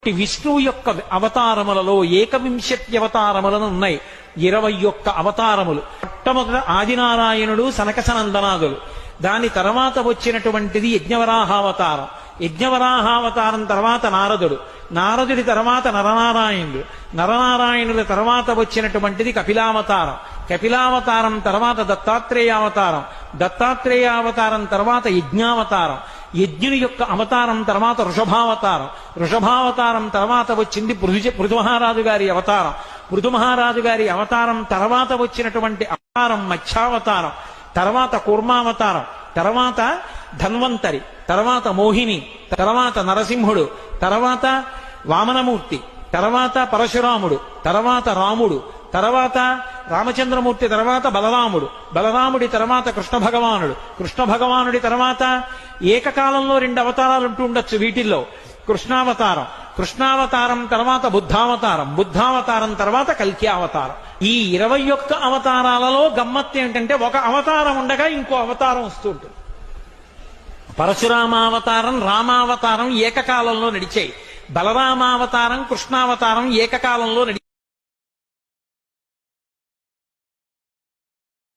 విష్ణువు యొక్క అవతారములలో ఏకవింశతి అవతారములను ఉన్నాయి. 21 అవతారములు. మొట్టమొదట ఆదినారాయణుడు సనకసనందనాదులు. దాని తర్వాత వచ్చినటువంటిది యజ్ఞవరాహావతారం. యజ్ఞవరాహావతారం తర్వాత నారదుడు. నారదుడి తర్వాత నరనారాయణుడు. నరనారాయణుల తర్వాత వచ్చినటువంటిది కపిలావతారం. కపిలావతారం తర్వాత దత్తాత్రేయావతారం. దత్తాత్రేయావతారం తర్వాత యజ్ఞావతారం. యజ్ఞుని యొక్క అవతారం తర్వాత వృషభావతారం. వృషభావతారం తర్వాత వచ్చింది పృథుమహారాజు గారి అవతారం. పృథుమహారాజు గారి అవతారం తర్వాత వచ్చినటువంటి అవతారం మత్స్యావతారం. తర్వాత కూర్మావతారం. తర్వాత ధన్వంతరి. తర్వాత మోహిని. తర్వాత నరసింహుడు. తర్వాత వామనమూర్తి. తర్వాత పరశురాముడు. తర్వాత రాముడు. తర్వాత రామచంద్రమూర్తి. తర్వాత బలరాముడు. బలరాముడి తర్వాత కృష్ణ భగవానుడు. కృష్ణ భగవానుడి తర్వాత ఏకకాలంలో 2 అవతారాలు ఉంటూ ఉండొచ్చు వీటిల్లో. కృష్ణావతారం. కృష్ణావతారం తర్వాత బుద్ధావతారం. బుద్ధావతారం తర్వాత కల్కి అవతారం. ఈ 21 అవతారాలలో గమ్మత్తు ఏంటంటే ఒక అవతారం ఉండగా ఇంకో అవతారం వస్తూ ఉంటుంది. పరశురామావతారం, రామావతారం ఏకకాలంలో నడిచాయి. బలరామావతారం, కృష్ణావతారం ఏకకాలంలో నడిచాయి.